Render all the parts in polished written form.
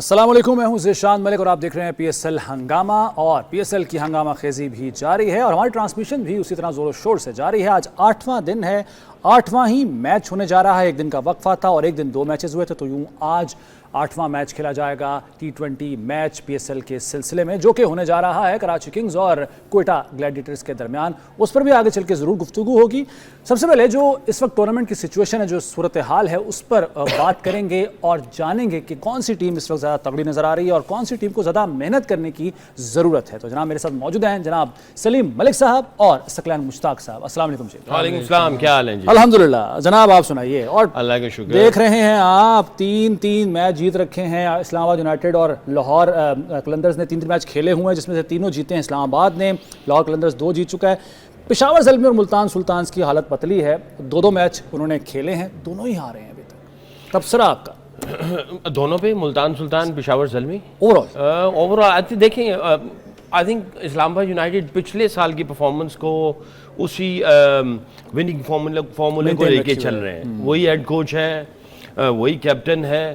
अस्सलाम वालेकुम, मैं हूं ज़ीशान मलिक और आप देख रहे हैं पीएसएल हंगामा। और पीएसएल की हंगामा खेजी भी जारी है और हमारी ट्रांसमिशन भी उसी तरह ज़ोरों शोर से जारी है। आज 8वां दिन है, 8वां ही मैच होने जा रहा है। एक दिन का वक्फा था और एक दिन 2 मैचेस हुए थे, तो यूं आज 8वां मैच खेला जाएगा T20 मैच पीएसएल के सिलसिले में, जो कि होने जा रहा है कराची किंग्स और क्वेटा ग्लैडिएटर्स के दरमियान। उस पर भी आगे चल के ज़रूर गुफ्तगू होगी। सबसे पहले जो इस वक्त टूर्नामेंट की सिचुएशन है, जो सूरत हाल है, उस पर बात करेंगे और जानेंगे कि कौन सी टीम इस वक्त ज़्यादा तगड़ी नज़र आ रही है और कौन सी टीम को ज़्यादा मेहनत करने की ज़रूरत है। तो जनाब मेरे साथ मौजूद हैं जनाब सलीम मलिक साहब और सकलैन मुश्ताक साहब। अस्सलाम वालेकुम जी। वालेकुम सलाम, क्या हाल है जी? अल्हम्दुलिल्लाह जनाब, आप सुनाइए। और अल्लाह का शुक्र। देख रहे हैं आप 3-3 मैच जीत रखे हैं। इस्लामाबाद यूनाइटेड और लाहौर कलंदर्स ने 3 मैच खेले हुए हैं, जिसमें से तीनों जीते हैं इस्लामाबाद ने। लाहौर कलंदर्स 2 जीत चुका है। पेशावर ज़ल्मी और मुल्तान सुल्तान्स की हालत पतली है। 2-2 मैच उन्होंने खेले हैं, दोनों ही हारे हैं अभी तक। तबसरा आपका दोनों पे, मुल्तान सुल्तान, पेशावर ज़ल्मी। ओवरऑल देखें, आई थिंक इस्लामाबाद यूनाइटेड पिछले साल की परफॉर्मेंस को उसी विनिंग फार्मूले को लेके चल रहे हैं। वही हेड कोच है, वही कैप्टन है,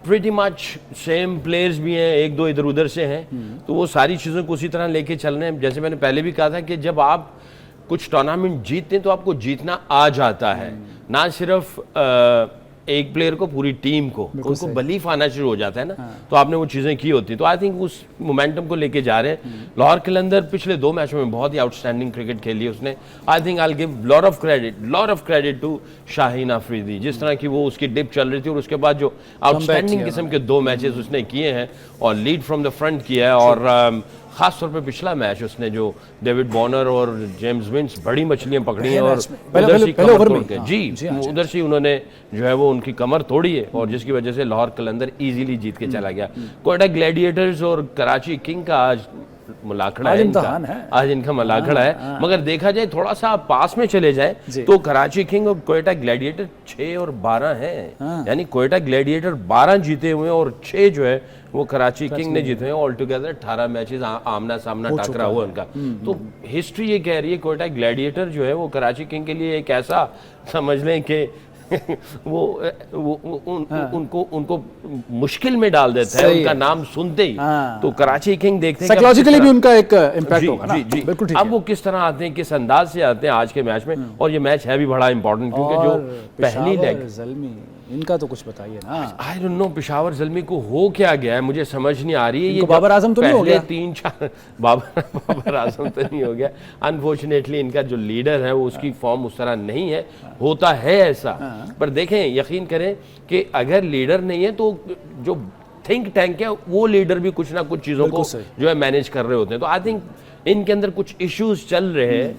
प्रीटी मच सेम प्लेयर्स भी हैं, 1-2 इधर उधर से हैं, तो वो सारी चीज़ों को उसी तरह लेके चल रहे हैं। जैसे मैंने पहले भी कहा था कि जब आप कुछ टूर्नामेंट जीतते हैं तो आपको जीतना आ जाता है, ना सिर्फ एक प्लेयर को, पूरी टीम को, उनको बिलीफ आना शुरू हो जाता है ना। तो आपने वो चीज़ें की होती, तो आई थिंक उस मोमेंटम को लेके जा रहे हैं। लाहौर कलंदर पिछले 2 मैचों में बहुत ही आउटस्टैंडिंग क्रिकेट खेली है उसने। I think I give lot of credit to Shaheen Afridi, जिस तरह की वो उसकी डिप चल रही थी और उसके बाद जो आउटस्टैंडिंग किस्म के 2 मैचेस उसने किए हैं और लीड फ्रॉम द फ्रंट किया है। और खास तौर पे पिछला मैच उसने जो डेविड वॉर्नर और जेम्स विंस बड़ी मछलियां पकड़ी हैं और उधर से कमर तोड़ के उधर से उन्होंने जो है वो उनकी कमर तोड़ी है और जिसकी वजह से लाहौर कलंदर इजीली जीत के चला गया। क्वेटा ग्लैडिएटर्स और कराची किंग का आज मुलाखड़ा है, आज इनका मुलाखड़ा है। मगर देखा जाए, थोड़ा सा पास में चले जाए तो कराची किंग और क्वेटा ग्लैडिएटर 6 और 12 हैं। यानी क्वेटा ग्लैडिएटर 12 जीते हुए और 6 जो है वो कराची किंग ने जीते हैं। ऑल टुगेदर 18 मैचेस आमना सामना टकरा हुआ उनका। तो हिस्ट्री ये कह रही है क्वेटा ग्लैडिएटर जो है वो कराची किंग के लिए एक ऐसा, समझ लें कि उनको मुश्किल में डाल देता है उनका नाम सुनते ही। तो कराची किंग देखते हैं साइकोलॉजिकली भी उनका एक इम्पैक्ट होगा ना। जी, बिल्कुल ठीक। अब वो किस तरह आते हैं, किस अंदाज से आते हैं आज के मैच में, और ये मैच है भी बड़ा इंपॉर्टेंट क्योंकि जो पहली लेग ज़ल्मी, इनका तो कुछ बताइए ना। I don't know Peshawar Zalmi को हो क्या गया है, मुझे समझ नहीं आ रही है। ये बाबर आजम तो नहीं हो गया? 3-4 बाबर आजम तो नहीं हो गया। अनफॉर्चुनेटली इनका जो लीडर है वो उसकी फॉर्म उस तरह नहीं है, होता है ऐसा। पर देखें, यकीन करें कि अगर लीडर नहीं है तो जो थिंक टैंक है वो लीडर भी कुछ ना कुछ चीज़ों को जो है मैनेज कर रहे होते हैं। तो आई थिंक इनके अंदर कुछ इश्यूज चल रहे हैं।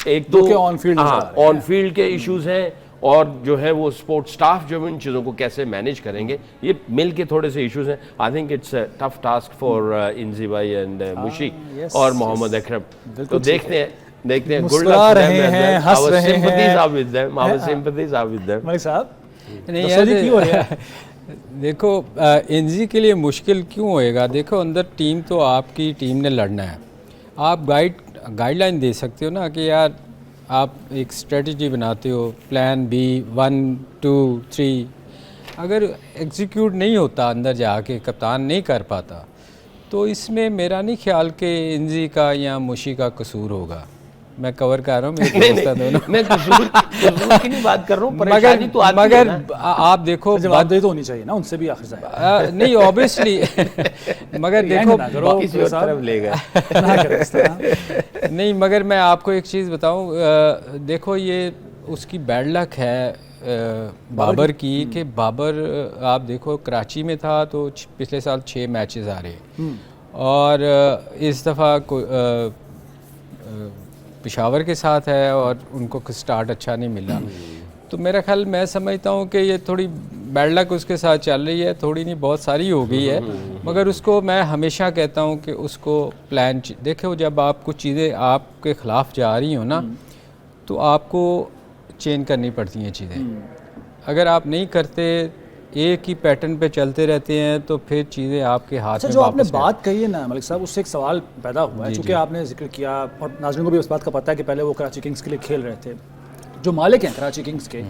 एक तो ऑन फील्ड के इश्यूज हैं और जो है वो स्पोर्ट स्टाफ जो इन चीज़ों को कैसे मैनेज करेंगे, ये मिल के थोड़े से इश्यूज हैं। I think it's tough task for Inzi भाई एंड मुशी और मोहम्मद अकरम। तो देखते हैं मुस्कुरा रहे हैं, हंस रहे हैं। मलिक साहब नहीं यार, क्यों हो रहा है? देखो, इंजी के लिए मुश्किल क्यों होएगा? देखो, अंदर टीम तो आपकी टीम ने लड़ना है। आप गाइडलाइन दे सकते हो ना कि यार आप एक स्ट्रेटजी बनाते हो, प्लान बी 1 2 3। अगर एग्जीक्यूट नहीं होता, अंदर जाके कप्तान नहीं कर पाता, तो इसमें मेरा नहीं ख्याल कि इंजी का या मुशी का कसूर होगा। मैं कवर कर रहा हूँ, मैं कसूर की नहीं बात कर रहा हूँ, परेशानी तो आती है ना। आप देखो, जवाबदेही तो होनी चाहिए ना उनसे भी आखिर नहीं ऑब्वियसली मगर देखो नहीं, मगर मैं आपको एक चीज़ बताऊं, देखो ये उसकी बैड लक है बाबर की कि बाबर, आप देखो कराची में था तो पिछले साल 6 मैचेस आ रहे और इस दफ़ा पेशावर के साथ है और उनको स्टार्ट अच्छा नहीं मिला। तो मेरा ख्याल, मैं समझता हूँ कि ये थोड़ी बैड लक उसके साथ चल रही है, थोड़ी नहीं बहुत सारी हो गई है। मगर उसको मैं हमेशा कहता हूँ कि उसको प्लान देखो, जब आप कुछ चीज़ें आपके ख़िलाफ़ जा रही हो ना, तो आपको चेंज करनी पड़ती हैं चीज़ें। अगर आप नहीं करते, एक ही पैटर्न पे चलते रहते हैं, तो फिर चीज़ें आपके हाथ में। जो आपने बात कही है ना मलिक साहब, उससे एक सवाल पैदा हुआ है, चूँकि आपने जिक्र किया और नाज़रीन को भी उस बात का पता है कि पहले वो कराची किंग्स के लिए खेल रहे थे। जो मालिक हैं कराची किंग्स के,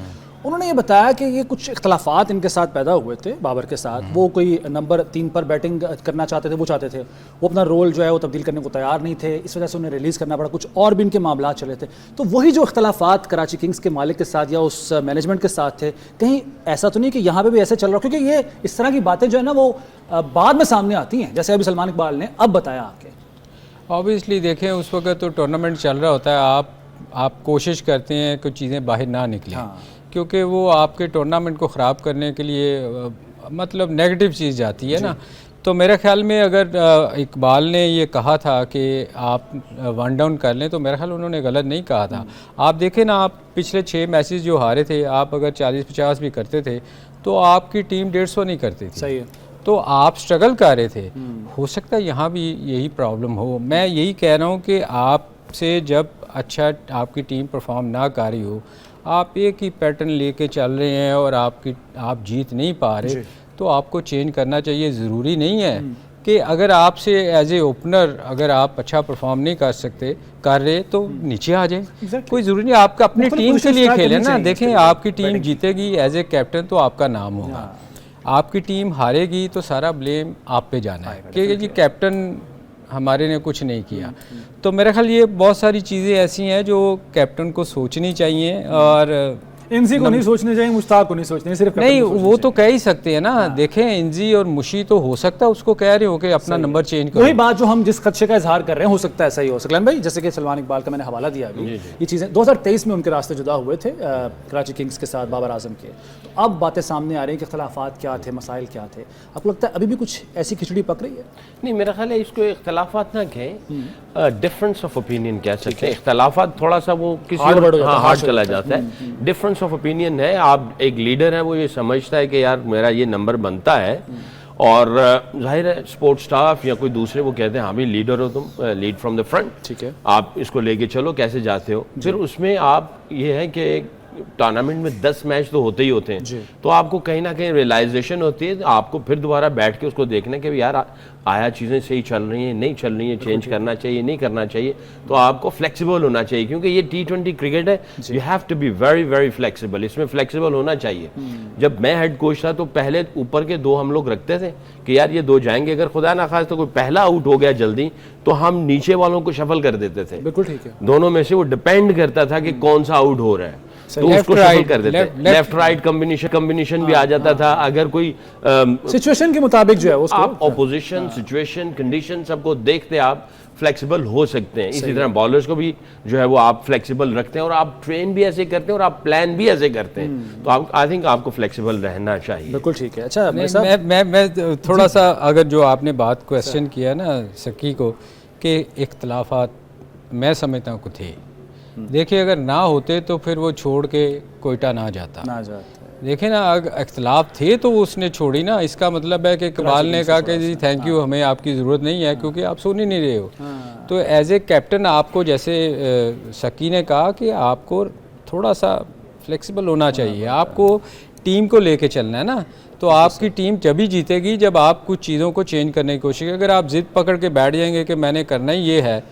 उन्होंने ये बताया कि ये कुछ इख्तलाफात इनके साथ पैदा हुए थे बाबर के साथ, वो कोई नंबर 3 पर बैटिंग करना चाहते थे, वो चाहते थे, वो अपना रोल जो है वो तब्दील करने को तैयार नहीं थे, इस वजह से उन्हें रिलीज़ करना पड़ा, कुछ और भी इनके मामला चले थे। तो वही जो इख्तलाफात कराची किंग्स के मालिक के साथ या उस मैनेजमेंट के साथ थे, कहीं ऐसा तो नहीं कि यहाँ पर भी ऐसे चल रहा, क्योंकि ये इस तरह की बातें जो है ना वो बाद में सामने आती हैं, जैसे अभी सलमान इकबाल ने अब बताया आके। ऑब्वियसली देखें उस वक्त तो टूर्नामेंट चल रहा होता है, आप कोशिश करते हैं कि चीज़ें बाहर ना निकलें, क्योंकि वो आपके टूर्नामेंट को ख़राब करने के लिए मतलब नेगेटिव चीज़ जाती है ना। तो मेरे ख्याल में अगर इकबाल ने ये कहा था कि आप वन डाउन कर लें, तो मेरा ख्याल उन्होंने गलत नहीं कहा था। आप देखें ना, आप पिछले 6 मैचेस जो हारे थे, आप अगर 40-50 भी करते थे तो आपकी टीम 150 नहीं करती थी। सही है। तो आप स्ट्रगल कर रहे थे। हो सकता है यहाँ भी यही प्रॉब्लम हो। मैं यही कह रहा हूँ कि आपसे जब अच्छा आपकी टीम परफॉर्म ना कर रही हो, आप एक ही पैटर्न लेके चल रहे हैं और आप जीत नहीं पा रहे, तो आपको चेंज करना चाहिए। ज़रूरी नहीं है कि अगर आपसे एज ए ओपनर अगर आप अच्छा परफॉर्म नहीं कर रहे तो नीचे आ जाए। कोई ज़रूरी नहीं, आपका अपनी टीम के लिए खेलें ना। देखें आपकी टीम जीतेगी, एज ए कैप्टन तो आपका नाम होगा। आपकी टीम हारेगी तो सारा ब्लेम आप पे जाना है कि जी कैप्टन हमारे ने कुछ नहीं किया। तो मेरा ख्याल ये बहुत सारी चीज़ें ऐसी हैं जो कैप्टन को सोचनी चाहिए, और इंजी को नहीं सोचने चाहिए, मुश्ताक को नहीं सोचने, सिर्फ नहीं वो तो कह ही सकते हैं ना। देखें इंजी और मुशी तो हो सकता है उसको कह रहे हो कि अपना नंबर चेंज करो। वही बात जो हम जिस खदशे का इजहार कर रहे हैं, हो सकता है ऐसा ही हो। सकलैन भाई, जैसे कि सलमान इकबाल का मैंने हवाला दिया अभी, ये चीज़ें 2023 में उनके रास्ते जुदा हुए थे कराची किंग्स के साथ बाबर आजम के। तो अब बातें सामने आ रही हैं कि इख्तलाफात क्या थे, मसाइल क्या थे। आपको लगता है अभी भी कुछ ऐसी खिचड़ी पक रही है? नहीं, मेरा ख्याल है इसको इख्तलाफात ना कहें, डिफरेंस ऑफ ओपिनियन कह सकते हैं। इख्तलाफात थोड़ा सा वो किसी हार्ड चला जाता है। डिफरेंस ऑफ ओपिनियन है, आप एक लीडर है, वो ये समझता है कि यार मेरा ये नंबर बनता है, और जाहिर है स्पोर्ट्स स्टाफ या कोई दूसरे वो कहते हैं हाँ भी लीडर हो तुम, लीड फ्रॉम द फ्रंट, ठीक है, आप इसको लेके चलो, कैसे जाते हो। फिर उसमें आप ये है कि टूर्नामेंट में 10 मैच तो होते ही होते हैं, तो आपको कहीं ना कहीं रियलाइजेशन होती है, आपको फिर दोबारा बैठ के उसको देखना कि यार आया चीज़ें सही चल रही हैं, नहीं चल रही हैं, चेंज करना चाहिए, नहीं करना चाहिए। तो आपको फ्लेक्सिबल होना चाहिए, क्योंकि ये T20 क्रिकेट है, you have to be very very flexible. इसमें फ्लेक्सिबल होना चाहिए। जब मैं हेड कोच था तो पहले ऊपर के 2 हम लोग रखते थे कि यार ये 2 जाएंगे, अगर खुदा ना खास तो कोई पहला आउट हो गया जल्दी तो हम नीचे वालों को शफल कर देते थे। बिल्कुल ठीक है। दोनों में से वो डिपेंड करता था कि कौन सा आउट हो रहा है, तो उसको शफल कर देते। लेफ्ट राइट कॉम्बिनेशन भी आ जाता था। अगर कोई सिचुएशन के मुताबिक जो है उसको आप ऑपोजिशन सिचुएशन कंडीशन सबको देखते आप फ्लेक्सिबल हो सकते हैं। इसी तरह बॉलर्स को भी जो है वो आप फ्लेक्सिबल रखते हैं, और आप ट्रेन भी ऐसे करते हैं और आप प्लान भी ऐसे करते हैं। तो आप आई थिंक आपको फ्लेक्सिबल रहना चाहिए। बिल्कुल ठीक है। अच्छा मैं थोड़ा सा अगर जो आपने बात क्वेश्चन किया ना सकी को कि इख्तलाफात मैं समझता हूँ थे। देखिए अगर ना होते तो फिर वो छोड़ के कोयटा ना जाता। देखिए ना, अगर इख्तलाफ थे तो उसने छोड़ी ना। इसका मतलब है कि इकबाल ने कहा कि जी थैंक यू, हमें आपकी ज़रूरत नहीं है क्योंकि आप सुन ही नहीं रहे हो। तो एज ए कैप्टन आपको, जैसे सकी ने कहा कि आपको थोड़ा सा फ्लेक्सिबल होना चाहिए, आपको टीम को लेके चलना है ना। तो आपकी टीम जब ही जीतेगी जब आप कुछ चीज़ों को चेंज करने की कोशिश करें। अगर आप जिद पकड़ के बैठ जाएंगे कि मैंने करना ही ये है,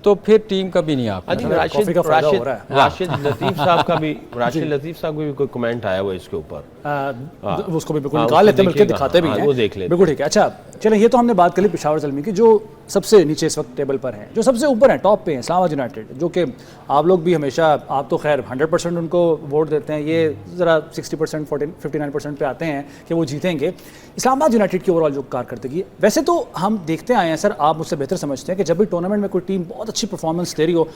तो फिर टीम कभी नहीं आ पाएगी। राशिद लतीफ़ साहब का भी कोई कमेंट आया हुआ इसके ऊपर, उसको भी बिल्कुल निकाल लेते हैं, बल्कि दिखाते भी हैं, वो देख लेते। बिल्कुल ठीक है। अच्छा चलें, ये तो हमने बात कर ली पेशावर ज़ल्मी की, जो सबसे नीचे इस वक्त टेबल पर हैं। जो सबसे ऊपर हैं, टॉप पे हैं, इस्लामाबाद यूनाइटेड, जो कि आप लोग भी हमेशा, आप तो खैर 100% उनको वोट देते हैं, ये ज़रा 60% 59% पे आते हैं कि वो जीतेंगे। इस्लामाबाद यूनाइटेड की ओवरऑल जो कारकर्दगी, वैसे तो हम देखते आए हैं सर, आप मुझसे बेहतर समझते हैं कि जब भी टूर्नामेंट में कोई टीम बहुत अच्छी परफॉर्मेंस दे रही हो,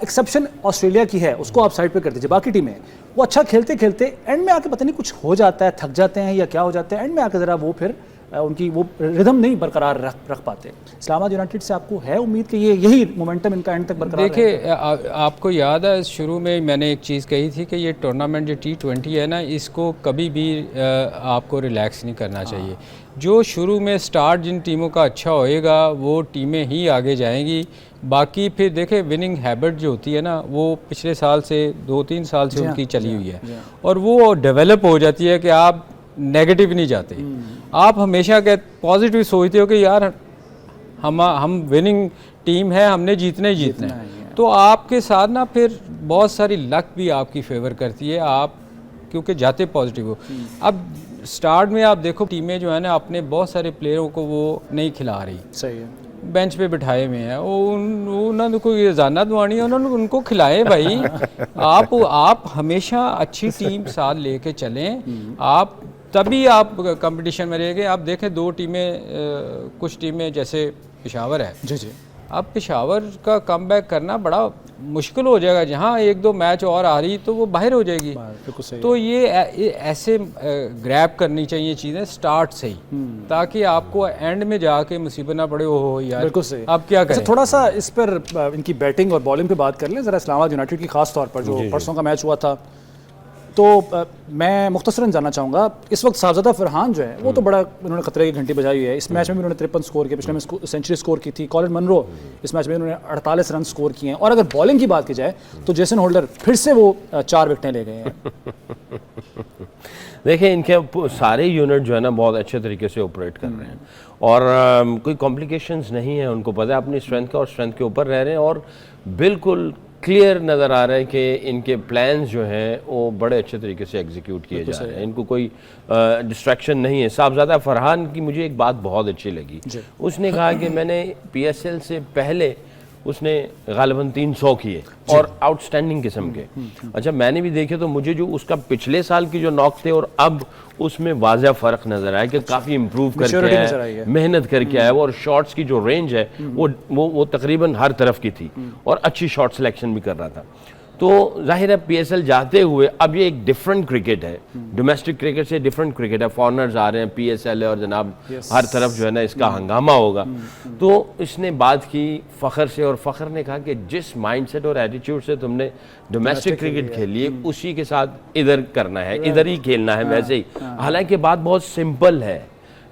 एक्सेप्शन ऑस्ट्रेलिया की है, उसको आप साइड पे कर दीजिए, बाकी टीमें वो अच्छा खेलते खेलते एंड में आके पता नहीं कुछ हो जाता है, थक जाते हैं या क्या हो जाता है, एंड में आके ज़रा वो फिर उनकी वो रिदम नहीं बरकरार रख पाते। इस्लामाबाद यूनाइटेड से आपको है उम्मीद कि ये यही मोमेंटम इनका एंड तक बरकरार देखिए आपको याद है शुरू में मैंने एक चीज़ कही थी कि ये टूर्नामेंट जो T20 है ना, इसको कभी भी आपको रिलैक्स नहीं करना चाहिए। जो शुरू में स्टार्ट जिन टीमों का अच्छा होएगा वो टीमें ही आगे जाएंगी। बाकी फिर देखें विनिंग हैबिट जो होती है ना, वो पिछले साल से 2-3 साल से उनकी चली हुई है, और वो डेवलप हो जाती है कि आप नेगेटिव नहीं जाते, आप हमेशा के पॉजिटिव सोचते हो कि यार हम विनिंग टीम है, हमने जीतना ही जीतना है। तो आपके साथ ना फिर बहुत सारी लक भी आपकी फेवर करती है, आप क्योंकि जाते पॉजिटिव हो। अब स्टार्ट में आप देखो टीमें जो है ना अपने बहुत सारे प्लेयरों को वो नहीं खिला रही, सही है, बेंच पे बिठाए हुए हैं, उन्होंने कोई रजाना दवानी है, उन्होंने उनको खिलाए भाई। आप हमेशा अच्छी टीम साथ लेके चलें, आप तभी आप कंपटीशन में रहेंगे। आप देखें दो टीमें, कुछ टीमें जैसे पेशावर है, जी जी, अब पेशावर का कमबैक करना बड़ा मुश्किल हो जाएगा। जहाँ एक दो मैच और आ रही तो वो बाहर हो जाएगी। बिल्कुल सही तो ये ऐसे ग्रैब करनी चाहिए चीज़ें स्टार्ट से ही, ताकि आपको एंड में जाके मुसीबत ना पड़े। हो यार बिल्कुल सही। अब क्या करें। अच्छा, थोड़ा सा इस पर इनकी बैटिंग और बॉलिंग पे बात कर लें ज़रा। इस्लामाबाद यूनाइटेड की खास तौर पर जो परसों का मैच हुआ था, तो मैं मुख्तसरन जानना चाहूँगा, इस वक्त साहबजादा फरहान जो है वो तो बड़ा उन्होंने खतरे की घंटी बजाई हुई है। इस मैच में भी उन्होंने 53 स्कोर किए, पिछले में सेंचुरी स्कोर की थी। कॉलिन मनरो इस मैच में उन्होंने 48 रन स्कोर किए हैं। और अगर बॉलिंग की बात की जाए तो जेसन होल्डर फिर से वो 4 विकेटें ले गए हैं। देखिए, इनके सारे यूनिट जो है ना बहुत अच्छे तरीके से ऑपरेट कर रहे हैं और कोई कॉम्प्लिकेशंस नहीं है। उनको पता है अपनी स्ट्रेंथ का और स्ट्रेंथ के ऊपर रह रहे हैं और बिल्कुल क्लियर नज़र आ रहा है कि इनके प्लान्स जो हैं वो बड़े अच्छे तरीके से एग्जीक्यूट किए जा रहे हैं। इनको कोई डिस्ट्रैक्शन नहीं है। साहबजादा फरहान की मुझे एक बात बहुत अच्छी लगी, उसने कहा कि मैंने PSL से पहले उसने गालिबन 300 किए और आउटस्टैंडिंग किस्म के। अच्छा, मैंने भी देखे तो मुझे जो उसका पिछले साल की जो नॉक थे और अब उसमें वाज़ह फ़र्क नज़र आया कि काफ़ी इम्प्रूव करके आया है, मेहनत करके आया वो, और शॉट्स की जो रेंज है वो तकरीबन हर तरफ की थी और अच्छी शॉट सिलेक्शन भी कर रहा था। तो जाहिर है PSL जाते हुए अब ये एक डिफरेंट क्रिकेट है, डोमेस्टिक क्रिकेट से डिफरेंट क्रिकेट है। फॉरनर्स आ रहे हैं, PSL है और जनाब हर तरफ जो है ना इसका हंगामा होगा। तो इसने बात की फ़खर से और फ़खर ने कहा कि जिस माइंडसेट और एटीट्यूड से तुमने डोमेस्टिक क्रिकेट खेली है उसी के साथ इधर करना है, इधर ही खेलना है वैसे ही। हालांकि बात बहुत सिंपल है,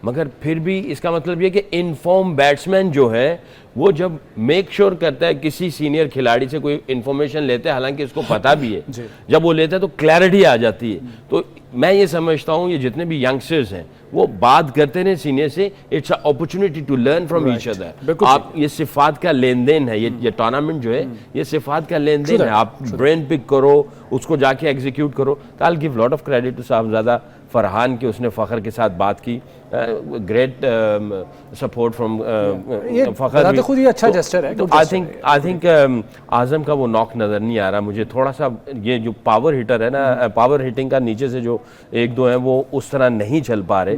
मगर फिर भी इसका मतलब ये कि इनफॉर्म बैट्समैन जो है वो जब मेक श्योर करता है किसी सीनियर खिलाड़ी से कोई इन्फॉर्मेशन लेते हैं, हालांकि इसको पता भी है, जब वो लेता है तो क्लैरिटी आ जाती है। तो मैं ये समझता हूँ ये जितने भी यंगस्टर्स हैं वो बात करते हैं सीनियर से, it's a opportunity to learn from each other. आप ये सिफात का लेन देन है, ये टूर्नामेंट जो है ये सिफात का लेन देन है। आप ब्रेन पिक करो, उसको जाके एग्जीक्यूट करो। तो I give lot of credit to Sahibzada Farhan की, उसने फ़खर के साथ बात की। ग्रेट सपोर्ट फ्रॉम फ़खर, खुद ही अच्छा जेस्चर है। तो आई थिंक आज़म का वो नॉक नज़र नहीं आ रहा मुझे। थोड़ा सा ये जो पावर हिटर है ना, पावर हिटिंग का नीचे से जो एक दो हैं वो उस तरह नहीं चल पा रहे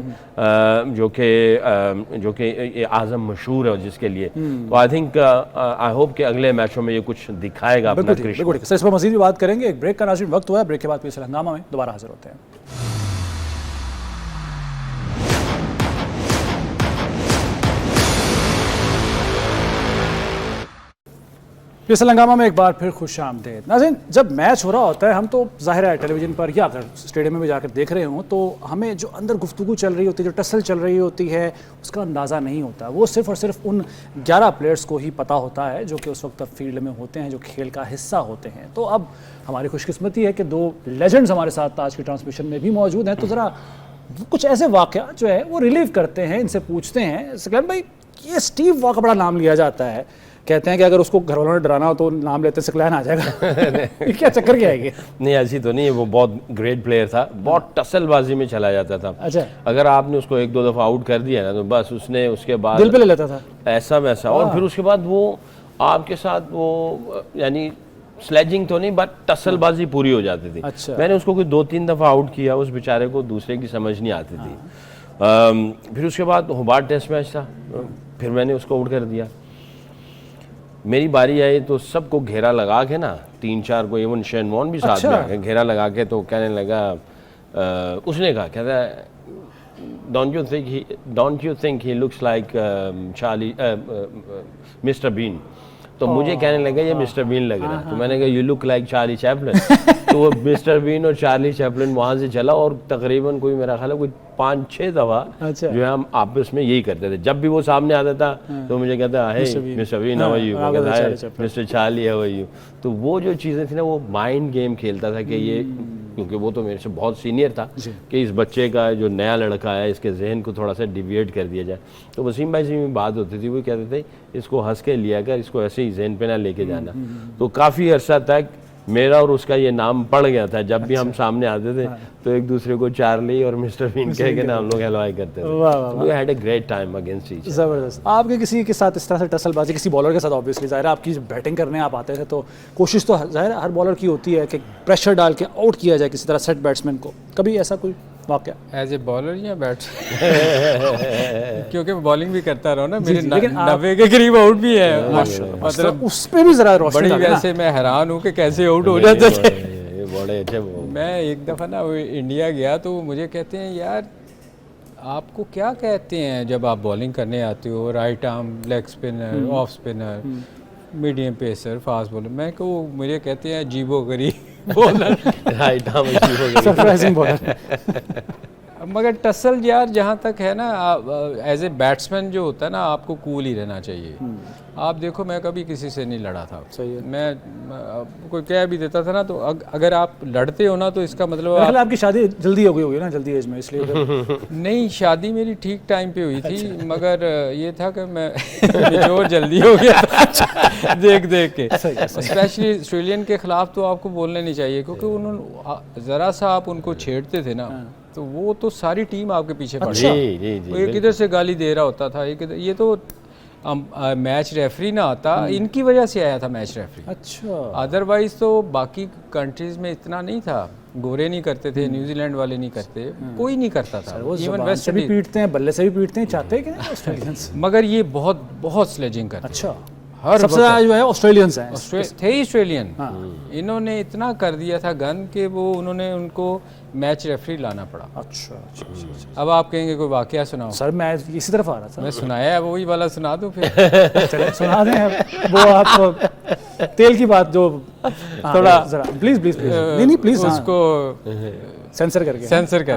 जो कि आज़म मशहूर है जिसके लिए। तो आई थिंक आई होप कि अगले मैचों में ये कुछ दिखाएगा अपना क्रिकेट। सर, इस पर मज़ीद भी बात करेंगे। एक ब्रेक का नाज़रीन वक्त हुआ है, ब्रेक के बाद PSL हंगामा में दोबारा हाजिर होते हैं। PSL हंगामा में एक बार फिर खुश आमदेद। नाज़रीन, जब मैच हो रहा होता है हम तो ज़ाहिर है टेलीविज़न पर या अगर स्टेडियम में भी जाकर देख रहे हों तो हमें जो अंदर गुफ्तगू चल रही होती है, जो टसल चल रही होती है, उसका अंदाज़ा नहीं होता। वो सिर्फ़ और सिर्फ उन 11 प्लेयर्स को ही पता होता है जो कि उस वक्त फील्ड में होते हैं, जो खेल का हिस्सा होते हैं। तो अब हमारी खुशकिस्मती है कि 2 लेजेंड्स हमारे साथ आज की ट्रांसमिशन में भी मौजूद हैं। तो ज़रा कुछ ऐसे वाक़या जो है वो रिलीव करते हैं, इनसे पूछते हैं। सकलैन भाई, ये स्टीव वॉ का बड़ा नाम लिया जाता है, कहते हैं कि अगर उसको घर वालों ने डराना हो तो नाम लेते सकलैन आ जाएगा। क्या चक्कर क्या है? नहीं, ऐसी तो नहीं है। वो बहुत ग्रेट प्लेयर था, बहुत टसलबाजी में चला जाता था। अच्छा, अगर आपने उसको 1-2 दफ़ा आउट कर दिया ना तो बस उसने उसके बाद दिल पे ले लेता था ऐसा वैसा। और फिर उसके बाद वो आपके साथ वो यानी स्लेजिंग तो नहीं बट टसलबाजी पूरी हो जाती थी। अच्छा। मैंने उसको कोई 2-3 दफ़ा आउट किया, उस बेचारे को दूसरे की समझ नहीं आती थी। फिर उसके बाद होबार्ट टेस्ट मैच था, फिर मैंने उसको आउट कर दिया। मेरी बारी आई तो सबको घेरा लगा के ना, 3-4 को, इवन शेन वॉर्न भी साथ में आ गए, घेरा लगा के तो कहने लगा, उसने कहा, कहता है don't you think he looks like Charlie mister Bean. तो मुझे कहने लगा ये मिस्टर बीन लग रहा है। तो मैंने कहा you look like Charlie Chaplin. तो वो मिस्टर बीन और चार्ली चैपलिन वहाँ से चला और तकरीबन कोई मेरा ख्याल है कोई 5-6 दफ़ा जो है हम आपस में यही करते थे। जब भी वो सामने आता था तो मुझे कहता है mister Bean how are you, कहता है mister Charlie how are you. तो वो जो चीज़ें थी ना वो माइंड गेम खेलता था कि ये, क्योंकि वो तो मेरे से बहुत सीनियर था, कि इस बच्चे का जो नया लड़का है इसके जहन को थोड़ा सा डिविएट कर दिया जाए। तो वसीम भाई से भी बात होती थी, वो कहते थे इसको हंस के लिया कर, इसको ऐसे ही जहन पे ना लेके जाना। तो काफ़ी अरसा तक मेरा और उसका ये नाम पड़ गया था। जब भी हम सामने आते थे तो एक दूसरे को चार्ली और मिस्टर बीन कह के ना हम लोग हेलो हाय करते थे। We had a great time against each. जबरदस्त। आपके किसी के साथ इस तरह से टसलबाजी किसी बॉलर के साथ, ऑब्वियसली जाहिर है आपकी बैटिंग करने आप आते थे तो कोशिश तो जाहिर है हर बॉलर की होती है कि प्रेशर डाल के आउट किया जाए किसी तरह सेट बैट्समैन को, कभी ऐसा कोई वाकया? एज ए बॉलर या क्योंकि बॉलिंग भी करता रहा ना, मेरे 90 के करीब आउट भी है, मतलब उस पे भी जरा रोशनी बड़ी, वैसे मैं हैरान हूँ कि कैसे आउट हो जाते थे। बड़े अच्छे। मैं एक दफ़ा ना इंडिया गया तो मुझे कहते हैं यार आपको क्या कहते हैं जब आप बॉलिंग करने आते हो, right arm, leg spinner, off spinner, medium pacer, fast bowler. मैं को मुझे कहते हैं अजीबो गरीब बॉलर, राइट आर्म अजीबो गरीब सरप्राइजिंग बॉलर। मगर टसल यार जहाँ तक है ना, एज ए बैट्समैन जो होता है ना आपको कूल ही रहना चाहिए। आप देखो मैं कभी किसी से नहीं लड़ा था। सही है। मैं कोई कह भी देता था ना तो अगर आप लड़ते हो ना तो इसका मतलब आपकी शादी जल्दी हो गई होगी ना, जल्दी एज में, इसलिए नहीं, शादी मेरी ठीक टाइम पे हुई थी। मगर ये था कि मैं मेच्योर जल्दी हो गया था देख देख के। स्पेशली ऑस्ट्रेलियन के खिलाफ तो आपको बोलने नहीं चाहिए, क्योंकि उन्होंने ज़रा सा आप उनको छेड़ते थे ना तो वो तो सारी टीम आपके पीछे पड़ गई। वो एक इधर से गाली दे रहा होता था, एक ये तो मैच रेफरी ना आता, इनकी वजह से आया था मैच रेफरी। अच्छा। अदरवाइज तो बाकी कंट्रीज में इतना नहीं था, गोरे नहीं करते थे, न्यूजीलैंड वाले नहीं करते, कोई नहीं करता था। इवन वेस्ट से भी पीटते हैं, बल्ले से भी पीटते हैं, चाहते हैं कि ऑस्ट्रेलियंस। मगर ये बहुत बहुत स्लेजिंग करते। अच्छा। सबसे ज़्यादा जो है ऑस्ट्रेलियंस हैं, थे ही ऑस्ट्रेलियन। इन्होंने इतना कर दिया था गंद कि वो उन्होंने उनको मैच रेफरी लाना पड़ा। अच्छा। अब आप कहेंगे कोई वाकया सुनाओ। सर मैं इसी तरफ आ रहा था। मैं सुनाया है, वही वाला सुना दूं फिर। चले सुना दें वो आप तेल की बात जो थोड़ा जरा प्लीज प्लीज प्लीज नहीं प्लीज उसको सेंसर करके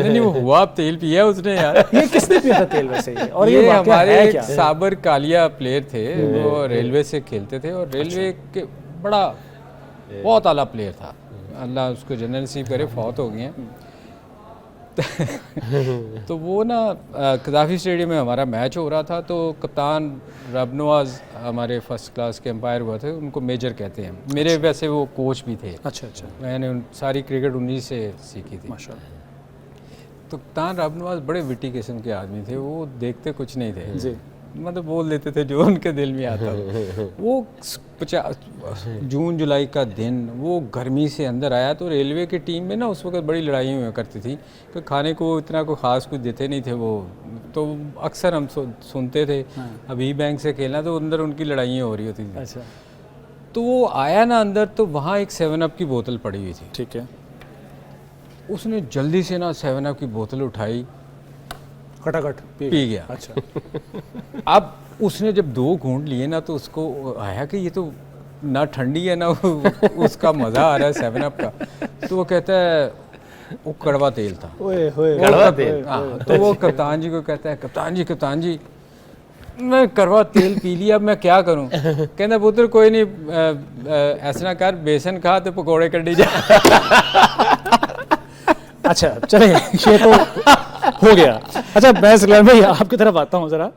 नहीं वो हुआ तेल पिया उसने यार। ये किसने पिया था तेल वैसे? और ये हमारे साबर कालिया प्लेयर थे, वो रेलवे से खेलते थे और रेलवे के बड़ा बहुत आला प्लेयर था, अल्लाह उसको जन्नत नसीब करे, फौत हो गए हैं। तो वो ना कदाफी स्टेडियम में हमारा मैच हो रहा था, तो कप्तान रबनवाज हमारे फर्स्ट क्लास के एम्पायर हुआ थे, उनको मेजर कहते हैं। मेरे वैसे वो कोच भी थे। अच्छा। मैंने सारी क्रिकेट उन्हीं से सीखी थी माशाल्लाह। तो कप्तान रबनवाज बड़े विटी किस्म के आदमी थे, वो देखते कुछ नहीं थे जी, मतलब बोल देते थे जो उनके दिल में आता। वो 50 जून जुलाई का दिन, वो गर्मी से अंदर आया तो रेलवे की टीम में ना उस वक्त बड़ी लड़ाई हुआ करती थी कि खाने को इतना कोई ख़ास कुछ देते नहीं थे वो, तो अक्सर हम सुनते थे। अभी बैंक से खेलना तो अंदर उनकी लड़ाइयाँ हो रही होती थी। अच्छा। तो वो आया ना अंदर तो वहाँ एक 7 अप की बोतल पड़ी हुई थी। ठीक है। उसने जल्दी से ना 7 अप की बोतल उठाई, खटाखट पी गया। अच्छा। अब उसने जब 2 घूंट लिए ना तो उसको आया कि ये तो ना ठंडी है ना उसका मज़ा आ रहा है 7 अप का। तो वो कहता है वो कड़वा तेल था। कड़वा तेल। तो वो कप्तान जी को कहता है कप्तान जी मैं कड़वा तेल पी लिया, अब मैं क्या करूं? कहता पुत्र कोई नहीं, ऐसा ना कर, बेसन खा तो पकौड़े कड्डी जा। अच्छा चले, ये तो हो गया। अच्छा मैं सलमान भाई आपकी तरफ आता हूँ जरा।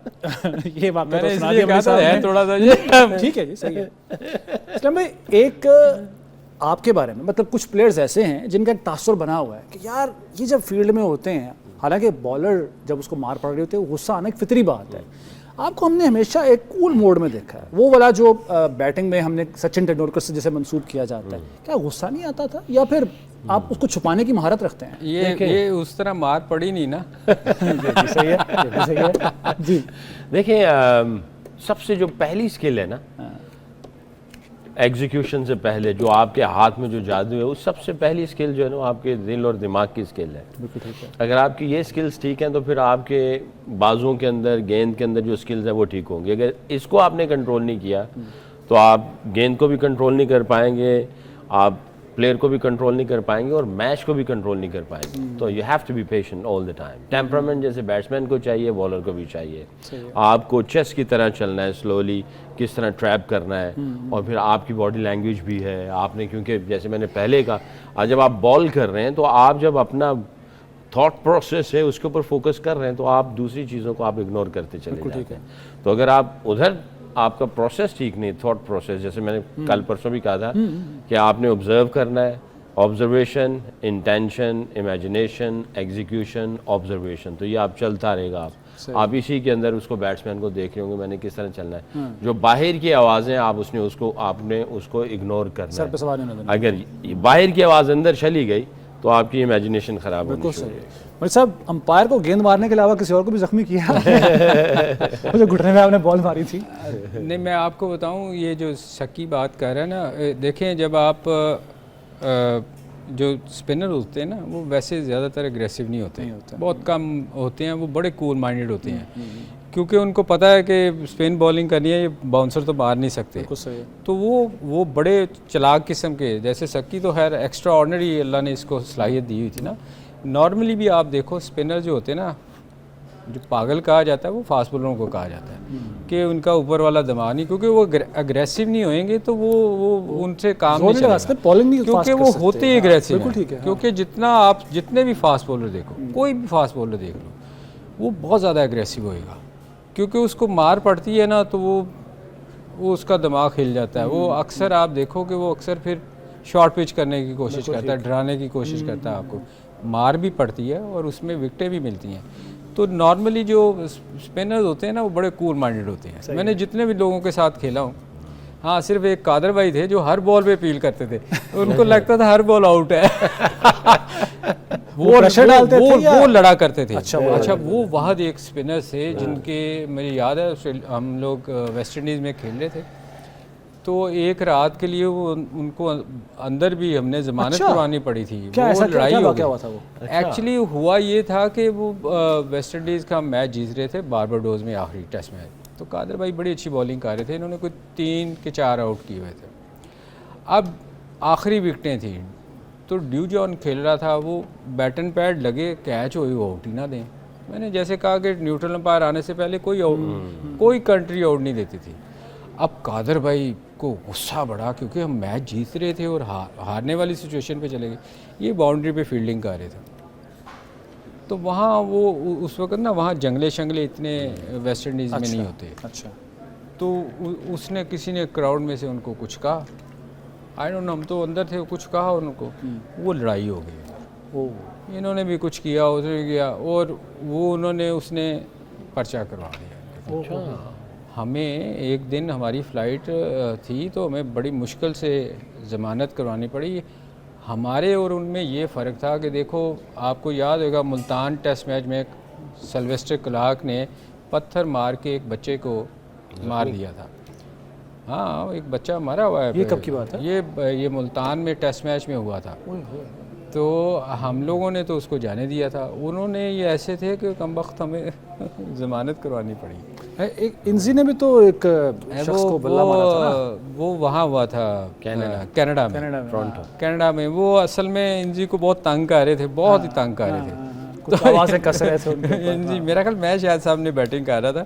ये बात तो सुना दी हमने साहब है थोड़ा सा ये ठीक है जी, सही है। सलमान भाई एक आपके बारे में, मतलब कुछ प्लेयर्स ऐसे हैं जिनका एक तासुर बना हुआ है कि यार ये जब फील्ड में होते हैं, हालांकि बॉलर जब उसको मार पड़ रही होती है गुस्सा आना एक फितरी बात है, आपको हमने हमेशा एक कूल मोड में देखा है। वो वाला जो बैटिंग में हमने सचिन तेंदुलकर से जैसे मंसूब किया जाता है, क्या गुस्सा नहीं आता था या फिर आप उसको छुपाने की महारत रखते हैं? ये उस तरह मार पड़ी नहीं ना। सही है जी। देखिए सबसे जो पहली स्किल है ना एग्जीक्यूशन से पहले, जो आपके हाथ में जो जादू है, उस सबसे पहली स्किल जो है ना आपके दिल और दिमाग की स्किल है। अगर आपकी ये स्किल्स ठीक हैं तो फिर आपके बाजुओं के अंदर, गेंद के अंदर जो स्किल्स हैं वो ठीक होंगी। अगर इसको आपने कंट्रोल नहीं किया तो आप गेंद को भी कंट्रोल नहीं कर पाएंगे, आप प्लेयर को भी कंट्रोल नहीं कर पाएंगे और मैच को भी कंट्रोल नहीं कर पाएंगे। तो you have to be patient all the time. Temperament जैसे बैट्समैन को चाहिए, बॉलर को भी चाहिए। आपको चेस की तरह चलना है, स्लोली किस तरह ट्रैप करना है, और फिर आपकी बॉडी लैंग्वेज भी है आपने, क्योंकि जैसे मैंने पहले कहा, आज जब आप बॉल कर रहे हैं तो आप जब अपना थॉट प्रोसेस है उसके ऊपर फोकस कर रहे हैं तो आप दूसरी चीज़ों को आप इग्नोर करते चले जाते हैं। तो अगर आप उधर आपका प्रोसेस ठीक नहीं, थॉट प्रोसेस, जैसे मैंने कल परसों भी कहा था कि आपने ऑब्जर्व करना है, observation, intention, imagination, execution, observation, तो ये आप चलता रहेगा। आप इसी के अंदर उसको बैट्समैन को देख रहे होंगे मैंने किस तरह चलना है। जो बाहर की आवाज़ें आपने उसको इग्नोर करना है। सवाल नहीं होना। अगर बाहर की आवाज़ अंदर चली गई तो आपकी इमेजिनेशन खराब होनी शुरू हो जाएगी। भाई साहब, अंपायर को गेंद मारने के अलावा किसी और को भी जख्मी किया मुझे घुटने में आपने बॉल मारी थी। नहीं, मैं आपको बताऊं, ये जो शकी बात कर रहे हैं ना, देखें जब आप जो स्पिनर होते हैं ना वो वैसे ज़्यादातर एग्रेसिव नहीं होते, बहुत कम होते हैं, वो बड़े कूल माइंडेड होते हैं, क्योंकि उनको पता है कि स्पिन बॉलिंग करनी है, ये बाउंसर तो मार नहीं सकते। तो वो बड़े चालाक किस्म के, जैसे शक्की तो खैर एक्स्ट्रा ऑर्डिनरी अल्लाह ने इसको सलाहियत दी हुई थी ना। नॉर्मली भी आप देखो स्पिनर जो होते हैं ना, जो पागल कहा जाता है वो फास्ट बॉलरों को कहा जाता है कि उनका ऊपर वाला दिमाग नहीं, क्योंकि वो अग्रेसिव नहीं होएंगे तो वो उनसे काम नहीं चलेगा, क्योंकि वो होते ही अग्रेसिव हैं। क्योंकि जितने भी फास्ट बॉलर देखो, कोई भी फास्ट बॉलर देख लो, वो बहुत ज़्यादा अग्रेसिव होएगा, क्योंकि उसको मार पड़ती है ना तो वो उसका दिमाग हिल जाता है। वो अक्सर आप देखो कि वो अक्सर फिर शॉर्ट पिच करने की कोशिश करता है, डराने की कोशिश करता है, आपको मार भी पड़ती है और उसमें विकेटें भी मिलती हैं। तो नॉर्मली जो स्पिनर्स होते हैं ना वो बड़े कूल माइंडेड होते हैं। मैंने जितने भी लोगों के साथ खेला हूँ, हाँ सिर्फ एक कादर भाई थे जो हर बॉल पे अपील करते थे, उनको लगता था हर बॉल आउट है वो प्रेशर डालते थे वो लड़ा करते थे। अच्छा, वो वहाँ एक स्पिनर थे जिनके मुझे याद है, हम लोग वेस्ट इंडीज़ में खेल रहे थे, तो एक रात के लिए वो उनको अंदर भी हमने जमानत करवानी पड़ी थी। वो लड़ाई हो गई। एक्चुअली हुआ ये था कि वो वेस्ट इंडीज़ का मैच जीत रहे थे बारबाडोस में, आखिरी टेस्ट मैच। तो कादर भाई बड़ी अच्छी बॉलिंग कर रहे थे, इन्होंने कोई 3 के 4 आउट किए हुए थे। अब आखिरी विकटें थी, तो ड्यू जॉन खेल रहा था, वो बैट एंड पैड लगे, कैच हुई, वो आउट ही ना दें। मैंने जैसे कहा कि न्यूट्रल अंपायर आने से पहले कोई कंट्री आउट नहीं देती थी। अब कादर भाई को गुस्सा बढ़ा, क्योंकि हम मैच जीत रहे थे और हारने वाली सिचुएशन पे चले गए। ये बाउंड्री पे फील्डिंग कर रहे थे, तो वहाँ वो उस वक्त ना वहाँ जंगले शंगले इतने वेस्ट इंडीज़ में नहीं होते। अच्छा, तो उसने किसी ने क्राउड में से उनको कुछ कहा, आई डोंट नो, हम तो अंदर थे, कुछ कहा उनको, वो लड़ाई हो गई। इन्होंने भी कुछ किया, उसने किया, और उसने पर्चा करवा दिया। हमें एक दिन हमारी फ़्लाइट थी, तो हमें बड़ी मुश्किल से ज़मानत करवानी पड़ी। हमारे और उनमें ये फ़र्क था कि देखो, आपको याद होगा मुल्तान टेस्ट मैच में सिल्वेस्टर क्लार्क ने पत्थर मार के एक बच्चे को मार दिया था। हाँ, एक बच्चा मरा हुआ है। ये कब की बात है? ये मुल्तान में टेस्ट मैच में हुआ था। तो हम लोगों ने तो उसको जाने दिया था, उन्होंने ये ऐसे थे कि कम वक्त हमें ज़मानत करवानी पड़ी। एक इंजी ने भी तो एक शख्स को बल्ला मारा था ना? वो वहाँ हुआ था कनाडा में, टोरंटो कनाडा में। वो असल में इंजी को बहुत तंग कर रहे थे, बहुत ही तंग कर रहे थे। तो आवाज़ें कस रहे थे इंजी, मेरा ख्याल मैं शायद सामने बैटिंग कर रहा था,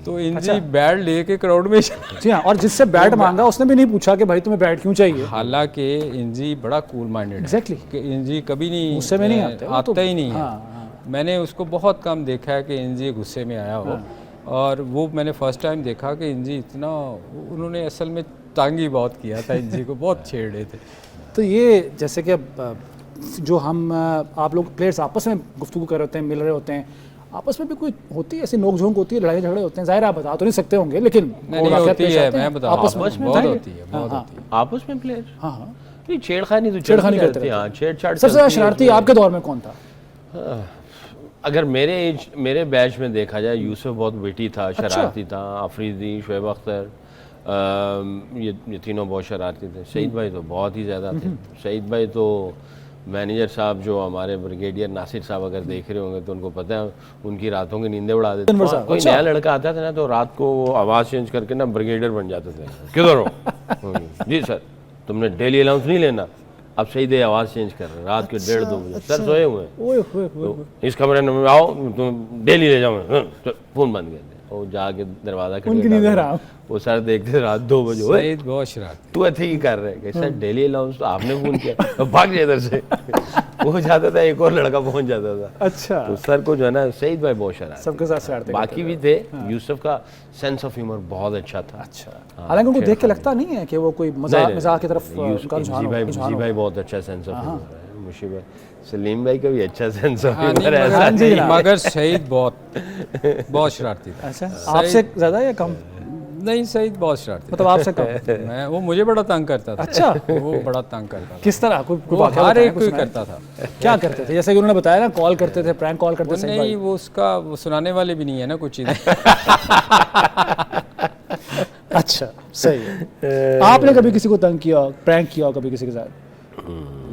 तो इंजी बैट लेके क्राउड में जी हाँ, और जिससे बैट मांगा उसने भी नहीं पूछा कि भाई तुम्हें बैट क्यों चाहिए। हालांकि इंजी बड़ा कूल माइंडेड है। एग्जैक्टली, इंजी कभी नहीं गुस्से में नहीं आता ही नहीं है। मैंने उसको बहुत कम देखा है कि इंजी गुस्से में आया हो, और वो मैंने फर्स्ट टाइम देखा कि इंजी इतना, उन्होंने असल में तंग ही बहुत किया था, इंजी को बहुत छेड़ रहे थे। तो ये जैसे कि जो हम आप लोग प्लेयर्स आपस में गुफ्तगू कर रहे होते हैं, मिल रहे होते हैं, आपस में भी कोई होती है ऐसी नोक झोंक होती है, लड़ाई झगड़े होते हैं? जाहिर आप बता तो नहीं सकते होंगे, लेकिन नहीं होती है, मैं बता आपस में बहुत होती है, बहुत होती है आपस में प्लेयर। हाँ हाँ, नहीं छेड़खानी तो छेड़खानी करते हैं। छेड़छाड़ सबसे ज़्यादा शरारती आपके दौर में कौन था? अगर मेरे बैच में देखा जाए, यूसुफ बहुत विटी था, शरारती था, अफरीदी, शुएब अख्तर, ये तीनों बहुत शरारती थे। शहीद भाई तो बहुत ही ज़्यादा थे। शहीद भाई तो मैनेजर साहब जो हमारे ब्रिगेडियर नासिर साहब अगर देख रहे होंगे तो उनको पता है, उनकी रातों की नींदें उड़ा देते थे। कोई नया लड़का आता था ना तो रात को आवाज़ चेंज करके ना ब्रिगेडियर बन जाते थे। किधर हो? जी सर, तुमने डेली अलाउंस नहीं लेना। अब सही आवाज़ चेंज कर रहे हैं, रात के 1:30-2 बजे। सर सोए हुए हैं, तो इस कमरे में आओ, तुम डेली ले जाओ। फ़ोन बंद कर दिया। वो जाके दरवाजा उनकी नींद हराम। वो सर देखते रात 2 बजे, ओए सईद बहुत शरारती। तू ऐसे ही कर रहे हैं, सर डेली अलाउंस तो आपने फोन किया, तो भाग जाए इधर से। वो जाता था, एक और लड़का पहुंच जाता था। अच्छा, तो सर को जो है ना सईद भाई बहुत शरारती, सबके साथ शरारतें बाकी भी थे। यूसुफ का सेंस ऑफ ह्यूमर बहुत अच्छा था। अच्छा, हालांकि उनको देख के लगता नहीं है कि वो कोई मजाक मजाक की तरफ यूसुफ उनका रुझान हो, रुझान हो। भाई बहुत अच्छा सेंस ऑफ ह्यूमर है। मुशी भाई, सलीम भाई का भी अच्छा सेंस ऑफ हाँ, ह्यूमर नहीं, है, मगर- ऐसा नहीं। मगर सईद बहुत शरारती था। अच्छा, आपसे ज्यादा या कम? नहीं, सईद बहुत शरारती मतलब आपसे कम? था। मैं वो मुझे बड़ा तंग करता था। अच्छा। वो बड़ा तंग करता था। किस तरह? कोई वो वाकया हर बताएं एक को कुछ ही नया? करता था। क्या करते थे? जैसे कि उन्होंने बताया ना, कॉल करते थे, प्रैंक कॉल करते वो थे। सही नहीं, भाई। वो उसका वो सुनाने वाले भी नहीं है ना कुछ चीज़ें। अच्छा, सही है। आपने कभी किसी को तंग किया, प्रैंक किया हो कभी किसी के साथ?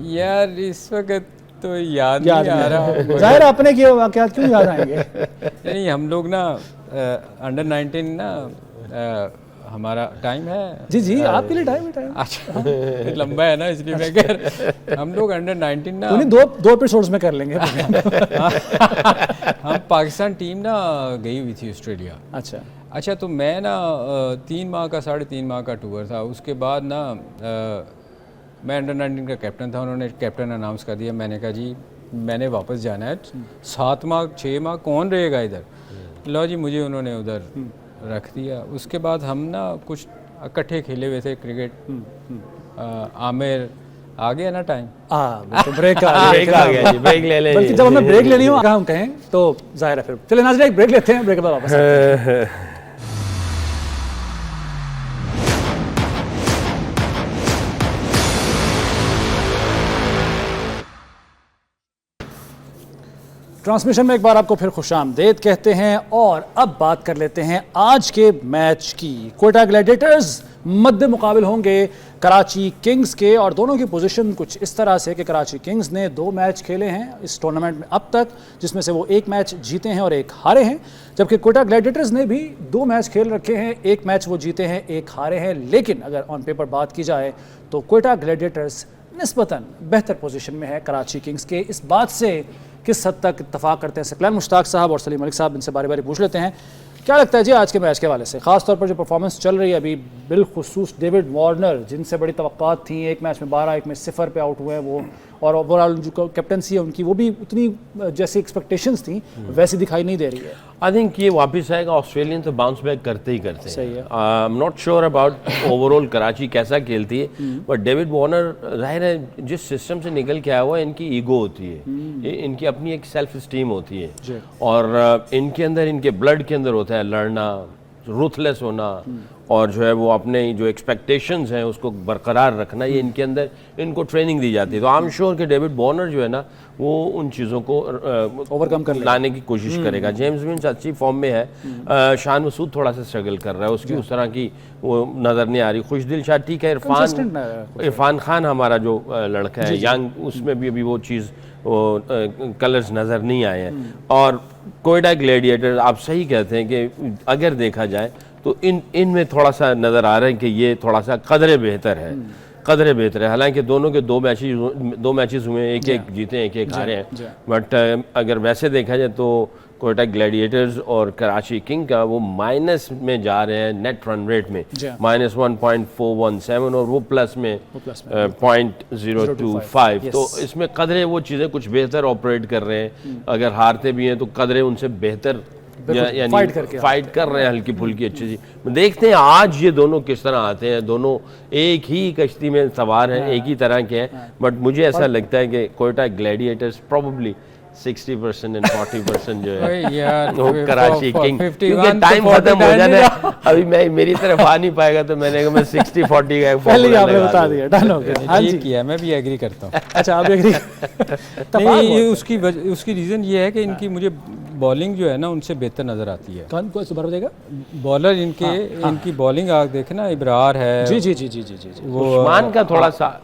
यार इस वक्त तो याद याद नहीं आ रहा। नहीं। जाहिर है अपने किए वाकयात क्यों याद आएंगे? नहीं, हम लोग ना अंडर 19 ना हमारा टाइम है। जी जी, आपके लिए टाइम है, टाइम। अच्छा, लंबा है ना, इसलिए मैं कह रहा, हम लोग अंडर 19 ना, उन्हीं दो एपिसोड्स में कर लेंगे। हम पाकिस्तान टीम ना गई हुई थी ऑस्ट्रेलिया। अच्छा, अच्छा, तो मैं ना 3 माह का 3.5 माह का टूर था। उसके बाद ना मैं अंडर 19 का कैप्टन था। उन्होंने कैप्टन अनाउंस कर दिया। मैंने कहा जी मैंने वापस जाना है, 7 माह 6 माह कौन रहेगा इधर। लो जी, मुझे उन्होंने उधर रख दिया। उसके बाद हम ना कुछ इकट्ठे खेले हुए थे क्रिकेट। आमिर आ गया ना टाइम। तो ब्रेक आ ब्रेक आ गया जी, ब्रेक ले लें। बल्कि जब हमें ब्रेक लेनी हो, अगर हम कहें तो जाहिर है फिर चले नाज़रीन, एक ब्रेक लेते हैं, ब्रेक के बाद वापस आते हैं। ट्रांसमिशन में एक बार आपको फिर खुशामदेद कहते हैं और अब बात कर लेते हैं आज के मैच की। कोयटा ग्लैडिएटर्स मद्दे मुकाबिल होंगे कराची किंग्स के, और दोनों की पोजीशन कुछ इस तरह से कि कराची किंग्स ने 2 मैच खेले हैं इस टूर्नामेंट में अब तक, जिसमें से वो 1 मैच जीते हैं और 1 हारे हैं, जबकि कोयटा ग्लैडिएटर्स ने भी 2 मैच खेल रखे हैं, 1 मैच वो जीते हैं, 1 हारे हैं। लेकिन अगर ऑन पेपर बात की जाए तो कोयटा ग्लैडिएटर्स निस्बतन बेहतर पोजीशन में है कराची किंग्स के। इस बात से किस हद तक इत्तफाक करते हैं सकलैन मुश्ताक साहब और सलीम मलिक साहब, इनसे बारी बारी पूछ लेते हैं। क्या लगता है जी आज के मैच के हवाले से, खास तौर पर जो परफॉर्मेंस चल रही है अभी, बिलखुसूस डेविड वार्नर जिनसे बड़ी तवक्कात थी, 1 मैच में 12, 1 में 0 पे आउट हुए हैं वो, और ओवरऑल जो कैप्टनसी है उनकी वो भी उतनी जैसी एक्सपेक्टेशंस थी वैसी दिखाई नहीं दे रही है। आई थिंक ये वापस आएगा, ऑस्ट्रेलियन तो बाउंस बैक करते ही करते हैं। सही है। I am not sure about overall Karachi कैसा खेलती है, बट डेविड वार्नर जाहिर है जिस सिस्टम से निकल के आया हुआ है, इनकी ईगो होती है, इनकी अपनी एक सेल्फ स्टीम होती है, और इनके अंदर, इनके ब्लड के अंदर होता है लड़ना, रूथलेस होना, और जो है वो अपने जो एक्सपेक्टेशंस हैं उसको बरकरार रखना, ये इनके अंदर इनको ट्रेनिंग दी जाती है। तो आई एम श्योर कि डेविड वार्नर जो है ना वो उन चीज़ों को ओवरकम कर लाने की कोशिश करेगा। जेम्स विंस अच्छी फॉर्म में है, शान मसूद थोड़ा सा स्ट्रगल कर रहा है, उसकी उस तरह की वो नज़र नहीं आ रही। खुशदिल शाह ठीक है, इरफान खान हमारा जो लड़का है यंग, उसमें भी अभी वो चीज़ कलर्स नज़र नहीं आए हैं। और कोयटा ग्लैडिएटर्स आप सही कहते हैं कि अगर देखा जाए तो इनमें थोड़ा सा नज़र आ रहा है कि ये थोड़ा सा कदरे बेहतर है, कदरे बेहतर है। हालांकि दोनों के 2 मैचेस हुए, एक जीते हैं, एक हारे हैं, बट अगर वैसे देखा जाए तो कोयटा ग्लैडिएटर्स और कराची किंग का वो माइनस में जा रहे हैं नेट रन रेट में, -1.417, और वो प्लस में 0.025। तो इसमें कदरे वो चीज़ें कुछ बेहतर ऑपरेट कर रहे हैं। अगर हारते भी हैं तो कदरे उनसे बेहतर यानी फाइट कर रहे हैं, हल्की फुल्की अच्छी सी। देखते हैं आज ये दोनों किस तरह आते हैं। दोनों एक ही कश्ती में सवार हैं, एक ही तरह के हैं, बट मुझे ऐसा लगता है कि कोयटा ग्लैडिएटर्स प्रोबेबली 60% एंड 40% जो है यार वो कराची किंग, क्योंकि 51 टाइम खत्म हो जाना है, अभी मैं मेरी तरफ आ नहीं पाएगा, तो मैंने कहा मैं 60-40 का पहले ही आपने बता दिया, डन हो गया। हाँ जी, किया, मैं भी एग्री करता हूँ। अच्छा, आप एग्री? नहीं, ये उसकी रीज़न ये है कि इनकी मुझे बॉलिंग जो है ना उनसे बेहतर नज़र आती है। कौन को सुबह देगा बॉलर इनके, इनकी बॉलिंग आप देखे ना, इब्रार है, जी जी जी जी जी जी, वो उस्मान का थोड़ा सा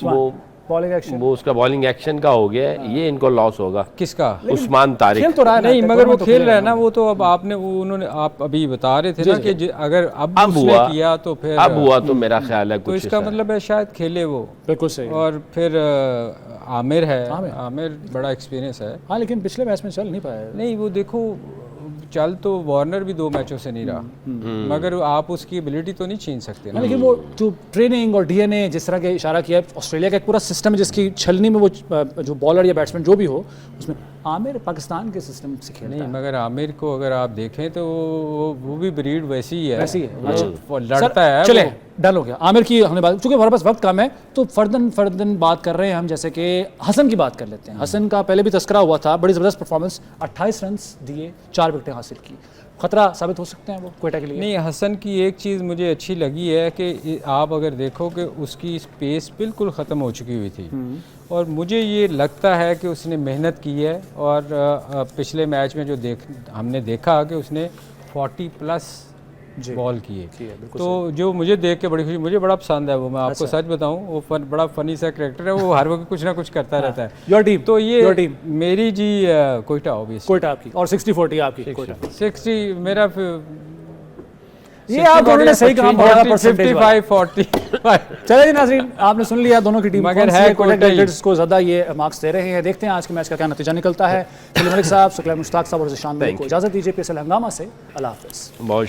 वो बॉलिंग एक्शन, वो उसका बॉलिंग एक्शन का हो गया है, ये इनको लॉस होगा। किसका? उस्मान तारिक। खेल तो रहा है नहीं, मगर वो खेल रहा है ना, वो तो अब आपने उन्होंने आप अभी बता रहे थे ना कि अगर अब उसने किया तो फिर अब हुआ तो मेरा ख्याल है तो कुछ इसका मतलब है शायद खेले वो। बिल्कुल सही। और फिर आमिर है, आमिर बड़ा एक्सपीरियंस है। हाँ, लेकिन पिछले मैच में चल नहीं पाया। नहीं, वो देखो चल तो वार्नर भी 2 मैचों से नहीं रहा, मगर आप उसकी एबिलिटी तो नहीं छीन सकते ना। लेकिन वो जो ट्रेनिंग और डीएनए जिस तरह के इशारा किया है, ऑस्ट्रेलिया का एक पूरा सिस्टम है जिसकी छलनी में वो जो बॉलर या बैट्समैन जो भी हो उसमें आमिर पाकिस्तान के सिस्टम से खेलता नहीं, है। मगर आमिर को अगर आप देखें तो वो भी ब्रीड वैसी ही है, वैसी है। वो लड़ता है। चले वो- डन हो गया आमिर की हमने बात, चूंकि हमारे पास वक्त कम है तो फर्दन बात कर रहे हैं हम, जैसे कि हसन की बात कर लेते हैं। हसन का पहले भी तस्करा हुआ था, बड़ी ज़बरदस्त परफॉर्मेंस, 28 रन दिए, 4 विकेटें हासिल की। खतरा साबित हो सकते हैं वो क्वेटा के लिए? नहीं, हसन की एक चीज़ मुझे अच्छी लगी है कि आप अगर देखो कि उसकी स्पेस बिल्कुल ख़त्म हो चुकी हुई थी, और मुझे ये लगता है कि उसने मेहनत की है। और पिछले मैच में जो हमने देखा कि उसने 40+ बॉल किए, तो जो मुझे देख के बड़ी खुशी, मुझे बड़ा पसंद है वो, मैं आपको सच बताऊं, वो बड़ा फनी सा कैरेक्टर है, वो हर वक्त कुछ ना कुछ करता रहता है। योर टीम, तो ये योर टीम मेरी जी कोयटा ऑब्वियस, कोयटा आपकी, और 60-40 आपकी कोयटा। 60 मेरा ये आप दोनों ने सही कहा, बहुत ज़्यादा परसेंटेज वाला। 55-45। चले जी नाज़रीन, आपने सुन लिया दोनों की टीम मगर कौन सी है है, कोयटा कोयटा ही। टाइगर्स को ज़्यादा ये मार्क्स दे रहे हैं। देखते हैं आज के मैच का क्या नतीजा निकलता है। मलिक साहब, शुक्ला मुश्ताक साहब और ज़िशान मलिक को इजाज़त दीजिए। PSL हंगामा से अल्लाह हाफ़िज़। बहुत